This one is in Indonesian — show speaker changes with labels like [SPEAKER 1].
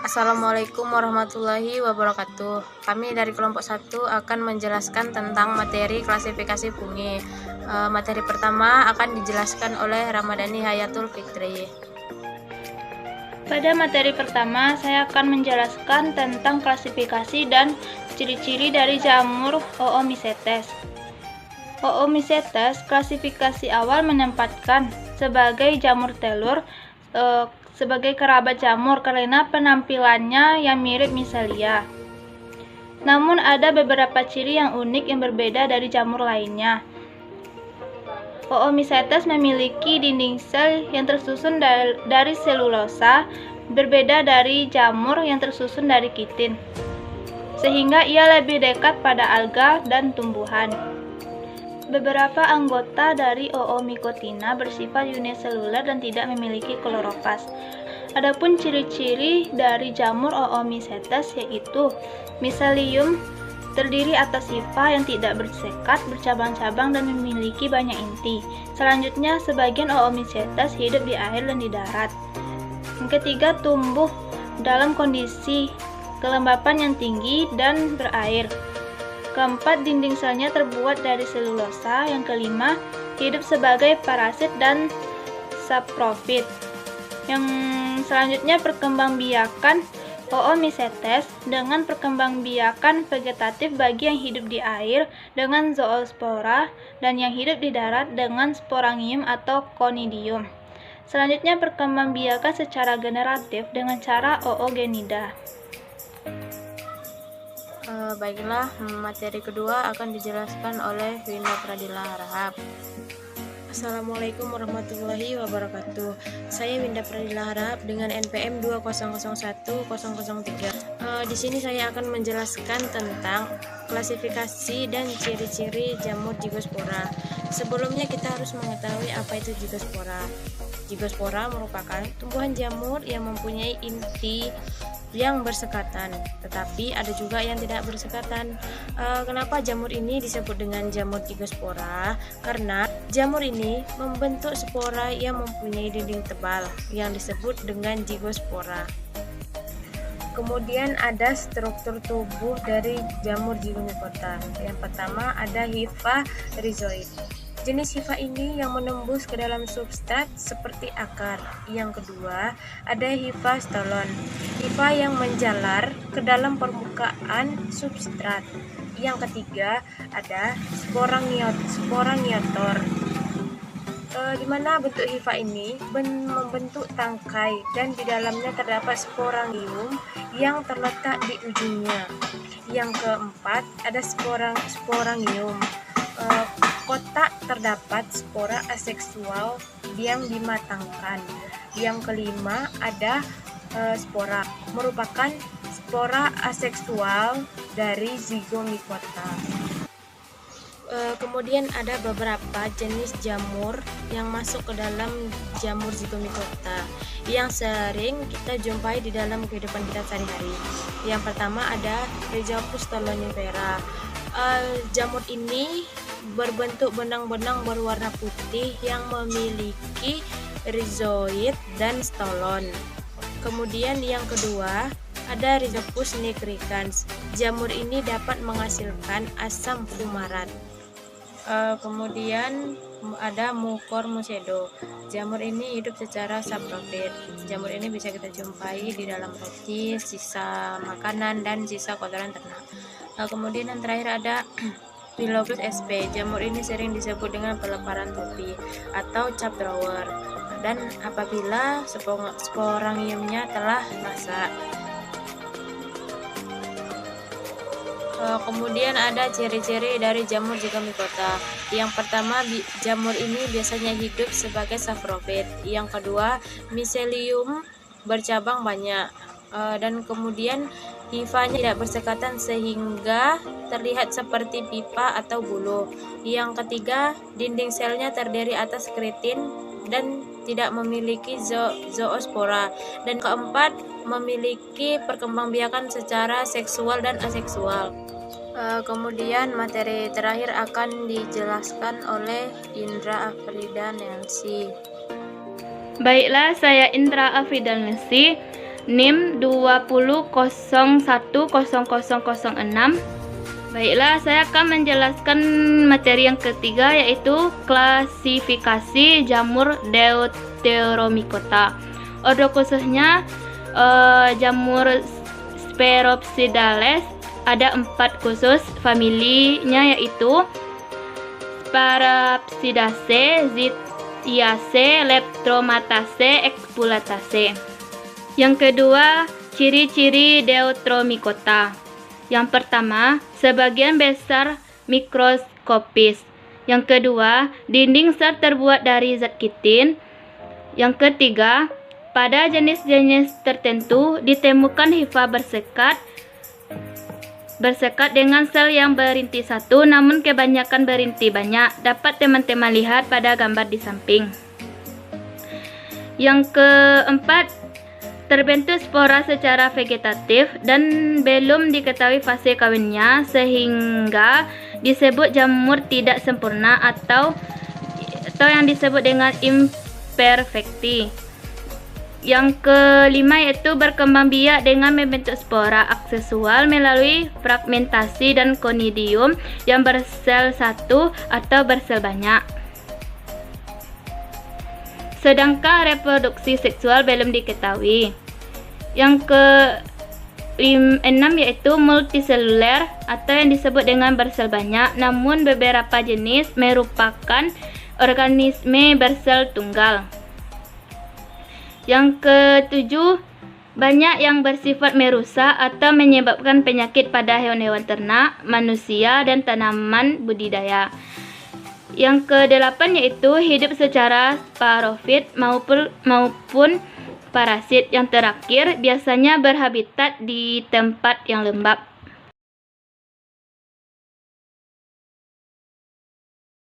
[SPEAKER 1] Assalamualaikum warahmatullahi wabarakatuh. Kami dari kelompok 1 akan menjelaskan tentang materi klasifikasi fungi. Materi pertama akan dijelaskan oleh Ramadhani Hayatul Fikri.
[SPEAKER 2] Pada materi pertama, saya akan menjelaskan tentang klasifikasi dan ciri-ciri dari jamur Oomycetes. Oomycetes klasifikasi awal menempatkan sebagai jamur telur sebagai kerabat jamur karena penampilannya yang mirip miselia. Namun ada beberapa ciri yang unik yang berbeda dari jamur lainnya. Oomycetes memiliki dinding sel yang tersusun dari selulosa, berbeda dari jamur yang tersusun dari kitin, sehingga ia lebih dekat pada alga dan tumbuhan. Beberapa anggota dari Oomycotina bersifat uniseluler dan tidak memiliki kloroplast. Adapun ciri-ciri dari jamur Oomycetes yaitu miselium, terdiri atas hifa yang tidak bersekat, bercabang-cabang, dan memiliki banyak inti. Selanjutnya, sebagian Oomycetes hidup di air dan di darat. Yang ketiga, tumbuh dalam kondisi kelembapan yang tinggi dan berair. Keempat, dinding selnya terbuat dari selulosa. Yang kelima, hidup sebagai parasit dan saprofit. Yang selanjutnya, perkembangbiakan Oomycetes dengan perkembangbiakan vegetatif bagi yang hidup di air dengan zoospora dan yang hidup di darat dengan sporangium atau conidium. Selanjutnya, perkembangbiakan secara generatif dengan cara oogenida.
[SPEAKER 1] Baiklah, materi kedua akan dijelaskan oleh Winda Pradila Harahap. Assalamualaikum warahmatullahi wabarakatuh. Saya Winda Pradila Harahap dengan NPM 2001003. Di sini saya akan menjelaskan tentang klasifikasi dan ciri-ciri jamur Zygospora. Sebelumnya kita harus mengetahui apa itu Zygospora. Zygospora merupakan tumbuhan jamur yang mempunyai inti yang bersekatan, tetapi ada juga yang tidak bersekatan. Kenapa jamur ini disebut dengan jamur Zygospora? Karena jamur ini membentuk spora yang mempunyai dinding tebal yang disebut dengan Zygospora. Kemudian ada struktur tubuh dari jamur Zygomycota. Yang pertama ada hifa rhizoid. Jenis hifa ini yang menembus ke dalam substrat seperti akar. Yang kedua, ada hifa stolon, hifa yang menjalar ke dalam permukaan substrat. Yang ketiga, ada sporangiotor. Di mana bentuk hifa ini membentuk tangkai dan di dalamnya terdapat sporangium yang terletak di ujungnya. Yang keempat, ada sporangium. Kotak terdapat spora aseksual yang dimatangkan. Yang kelima ada spora, merupakan spora aseksual dari Zygomycota. Kemudian ada beberapa jenis jamur yang masuk ke dalam jamur Zygomycota yang sering kita jumpai di dalam kehidupan kita sehari-hari. Yang pertama ada Rhizopus stolonifera. Jamur ini berbentuk benang-benang berwarna putih yang memiliki rhizoid dan stolon. Kemudian yang kedua ada Rhizopus nigricans. Jamur ini dapat menghasilkan asam fumarat. Kemudian ada Mucor mucedo. Jamur ini hidup secara saprofit. Jamur ini bisa kita jumpai di dalam roti, sisa makanan, dan sisa kotoran ternak. Kemudian yang terakhir ada Phylloblus sp. Jamur ini sering disebut dengan peleparan topi atau cap drawer, dan apabila sporangiumnya telah masak. Kemudian ada ciri-ciri dari jamur Zygomycota. Yang pertama, jamur ini biasanya hidup sebagai saprofit. Yang kedua, miselium bercabang banyak. Dan kemudian hifanya tidak bersekatan sehingga terlihat seperti pipa atau bulu. Yang ketiga, dinding selnya terdiri atas keratin dan tidak memiliki zoospora. Dan keempat, memiliki perkembangbiakan secara seksual dan aseksual. Kemudian materi terakhir akan dijelaskan oleh Indra Afrida Nelsi.
[SPEAKER 2] Baiklah, saya Indra Afrida Nelsi NIM 20010006. Baiklah, saya akan menjelaskan materi yang ketiga, yaitu klasifikasi jamur Deuteromycota. Ordo khususnya jamur Speropsidales ada 4 khusus, familinya yaitu Parapsidaceae, Zithiaceae, Leptomataceae, Expulataceae. Yang kedua, ciri-ciri Deuteromycota. Yang pertama, sebagian besar mikroskopis. Yang kedua, dinding sel terbuat dari zat kitin. Yang ketiga, pada jenis-jenis tertentu ditemukan hifa bersekat dengan sel yang berinti satu, namun kebanyakan berinti banyak. Dapat teman-teman lihat pada gambar di samping. Yang keempat, terbentuk spora secara vegetatif dan belum diketahui fase kawinnya, sehingga disebut jamur tidak sempurna atau yang disebut dengan imperfecti. Yang kelima yaitu berkembang biak dengan membentuk spora aksesual melalui fragmentasi dan konidium yang bersel satu atau bersel banyak. Sedangkan reproduksi seksual belum diketahui. Yang ke-6 yaitu multiseluler atau yang disebut dengan bersel banyak, namun beberapa jenis merupakan organisme bersel tunggal. Yang ke-7, banyak yang bersifat merusak atau menyebabkan penyakit pada hewan-hewan ternak, manusia, dan tanaman budidaya. Yang ke-8 yaitu hidup secara sporofit maupun parasit. Yang terakhir biasanya berhabitat di tempat yang lembab.